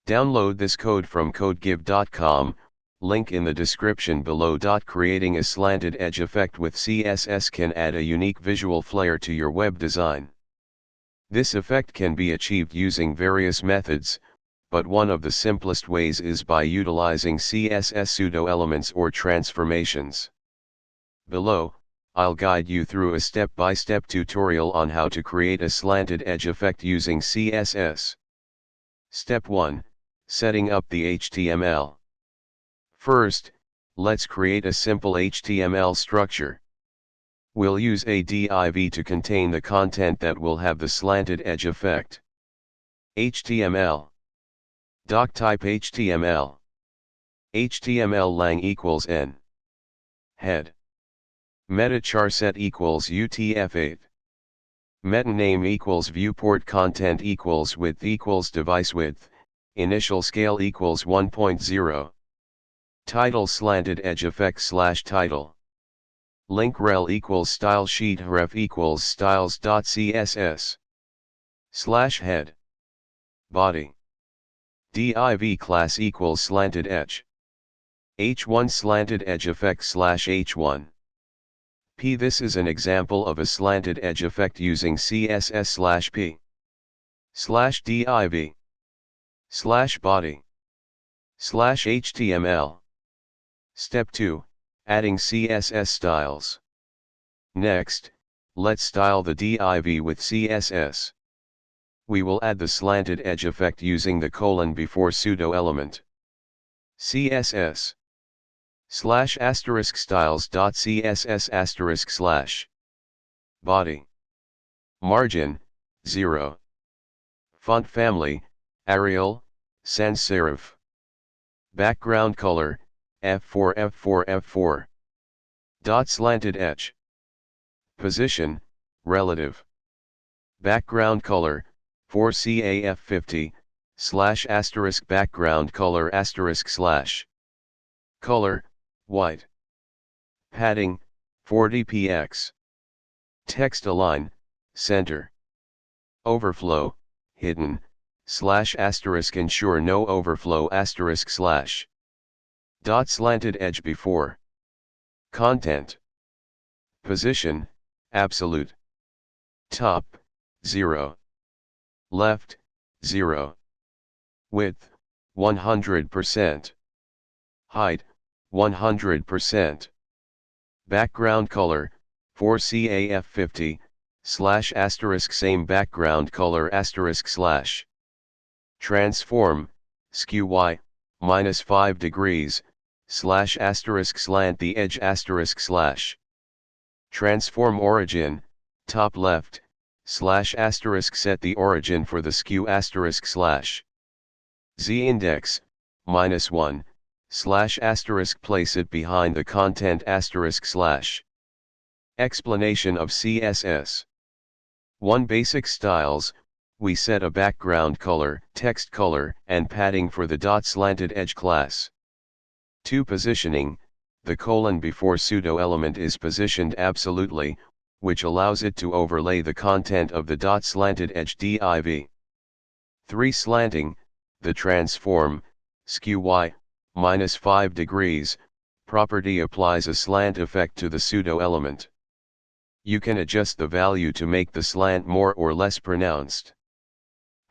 Download this code from codegive.com, link in the description below. Creating a slanted edge effect with CSS can add a unique visual flair to your web design. This effect can be achieved using various methods, but one of the simplest ways is by utilizing CSS pseudo-elements or transformations. Below, I'll guide you through a step-by-step tutorial on how to create a slanted edge effect using CSS. Step 1. Setting up the HTML. First, let's create a simple HTML structure. We'll use a div to contain the content that will have the slanted edge effect. HTML. Doctype HTML. HTML lang equals n. Head. Meta charset equals UTF-8. Meta name equals viewport, content equals width equals device width, initial scale equals 1.0. Title slanted edge effect / title. Link rel equals stylesheet, href equals styles.css. / head. Body. Div class equals slanted edge. H1 slanted edge effect / H1. This is an example of a slanted edge effect using CSS / p / div / body / HTML. Step 2, adding CSS styles. Next, let's style the div with CSS. We will add the slanted edge effect using the colon before pseudo element. CSS / *styles.css */ body. Margin, 0. Font family, Arial, sans serif. Background color, F4 F4 F4. Slanted edge. Position, relative. Background color, 4CAF50, / background color */ color, white. Padding, 40 px. Text align, center. Overflow, hidden, / *, ensure no overflow */. Slanted edge before. Content. Position, absolute. Top, 0. Left, 0. Width, 100%. Height, 100%. Background color, 4CAF50, / same background color */. Transform, skew y, -5 degrees, / slant the edge */. Transform origin, top left, / set the origin for the skew */. Z index, -1, / place it behind the content */. Explanation of CSS. 1. Basic styles. We set a background color, text color, and padding for the slanted edge class. 2. Positioning. The colon before pseudo element is positioned absolutely, which allows it to overlay the content of the slanted edge div. 3. Slanting. The transform, skew y, -5 degrees, property applies a slant effect to the pseudo element. You can adjust the value to make the slant more or less pronounced.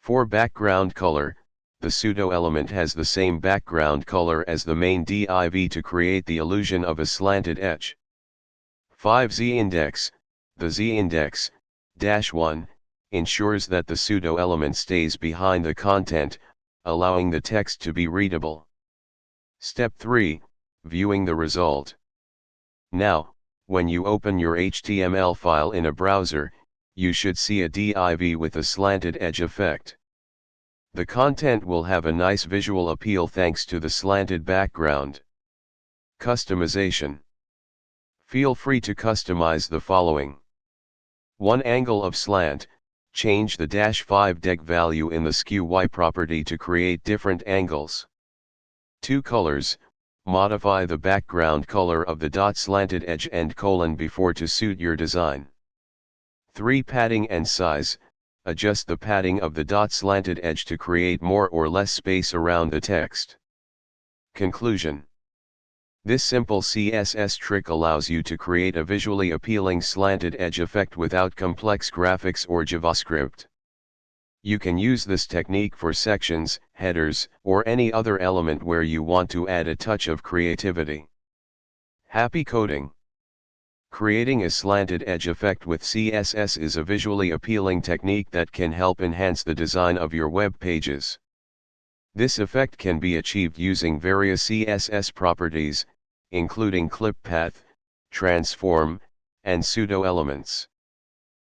4. Background color. The pseudo element has the same background color as the main div to create the illusion of a slanted edge. 5. Z index. The Z index, -1, ensures that the pseudo element stays behind the content, allowing the text to be readable. Step 3, viewing the result. Now, when you open your HTML file in a browser, you should see a div with a slanted edge effect. The content will have a nice visual appeal thanks to the slanted background. Customization. Feel free to customize the following. 1. Angle of slant. Change the -5 deg value in the skew y property to create different angles. 2. Colors. Modify the background color of the slanted edge and colon before to suit your design. 3. Padding and size. adjust the padding of the slanted edge to create more or less space around the text. Conclusion. This simple CSS trick allows you to create a visually appealing slanted edge effect without complex graphics or JavaScript. You can use this technique for sections, headers, or any other element where you want to add a touch of creativity. Happy coding! Creating a slanted edge effect with CSS is a visually appealing technique that can help enhance the design of your web pages. This effect can be achieved using various CSS properties, including clip path, transform, and pseudo-elements.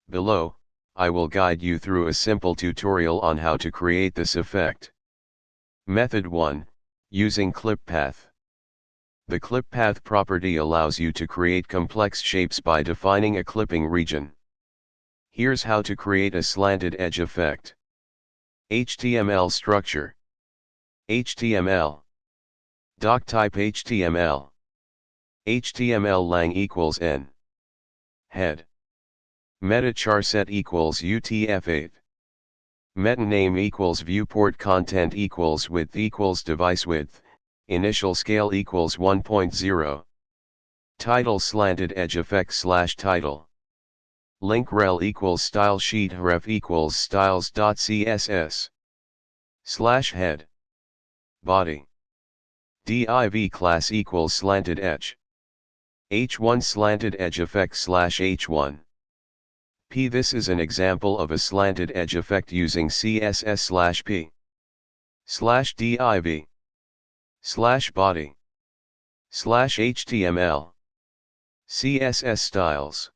Below, I will guide you through a simple tutorial on how to create this effect. Method 1, using clip path. The clip path property allows you to create complex shapes by defining a clipping region. Here's how to create a slanted edge effect. HTML structure. HTML. Doctype HTML. HTML lang equals n. Head. Meta charset equals UTF-8. Meta name equals viewport content equals width equals device width, initial scale equals 1.0. Title slanted edge effect / title. Link rel equals stylesheet href equals styles.css. / head. Body. Div class equals slanted edge. H1 slanted edge effect / H1. This is an example of a slanted edge effect using CSS / p /div /body /html CSS styles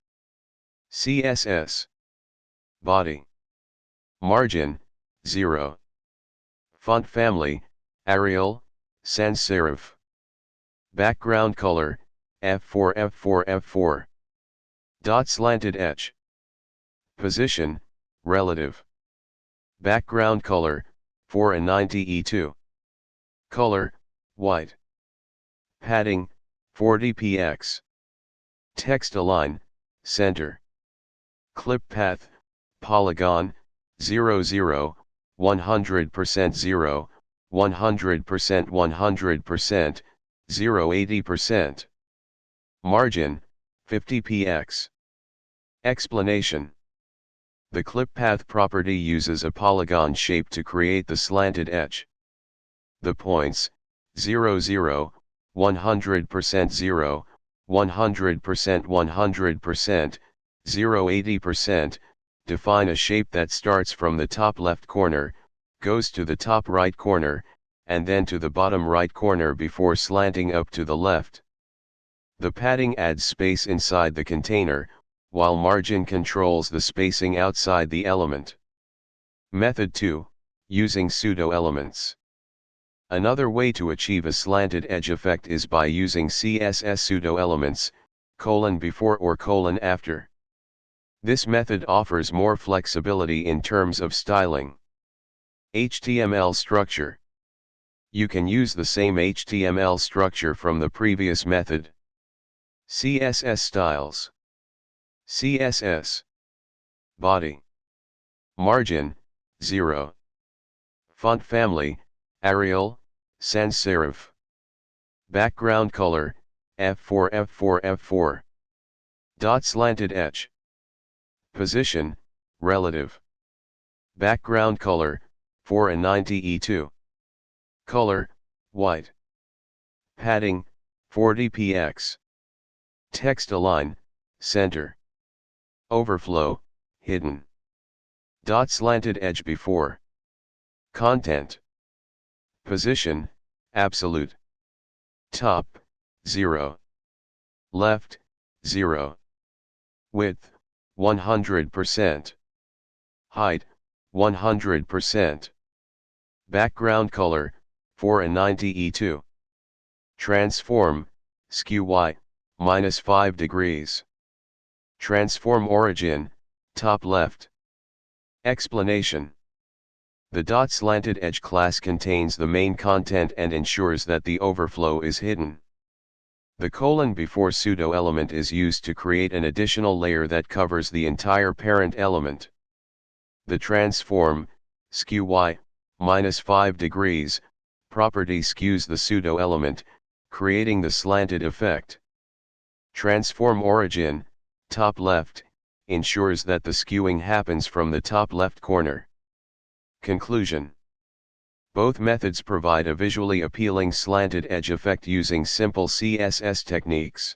CSS body margin 0 font family Arial sans serif background color F4 F4 F4 slanted edge position relative background color 490 E2 color white padding 40 px text align center clip path polygon 0 0 100% 0 100% 100% 0 80% margin 50 px explanation. The clip path property uses a polygon shape to create the slanted edge. The points 0 0 100% 0 100% 100% 0 80% define a shape that starts from the top left corner, goes to the top right corner, and then to the bottom right corner before slanting up to the left. The padding adds space inside the container, while margin controls the spacing outside the element. Method 2, using pseudo-elements. Another way to achieve a slanted edge effect is by using CSS pseudo-elements, before or after. This method offers more flexibility in terms of styling. HTML structure. You can use the same HTML structure from the previous method. CSS styles. CSS. Body. Margin, 0. Font family, Arial, sans serif. Background color, F4 F4 F4. Slanted edge. Position, relative. Background color, 490 E2. Color, white. Padding, 40 px. Text align, center. Overflow, hidden. Slanted edge before. Content. Position, absolute. Top, 0. Left, 0. Width, 100%. Height, 100%. Background color, 490 E2. Transform, skew y, -5 degrees. Transform origin, top left. Explanation. The slanted edge class contains the main content and ensures that the overflow is hidden. The before pseudo element is used to create an additional layer that covers the entire parent element. The transform, skew y, -5 degrees, property skews the pseudo-element, creating the slanted effect. Transform origin, top left, ensures that the skewing happens from the top left corner. Conclusion. Both methods provide a visually appealing slanted edge effect using simple CSS techniques.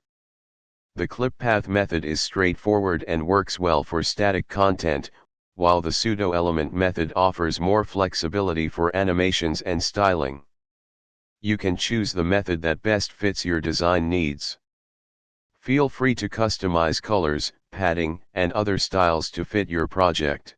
The clip path method is straightforward and works well for static content, while the pseudo-element method offers more flexibility for animations and styling. You can choose the method that best fits your design needs. Feel free to customize colors, padding, and other styles to fit your project.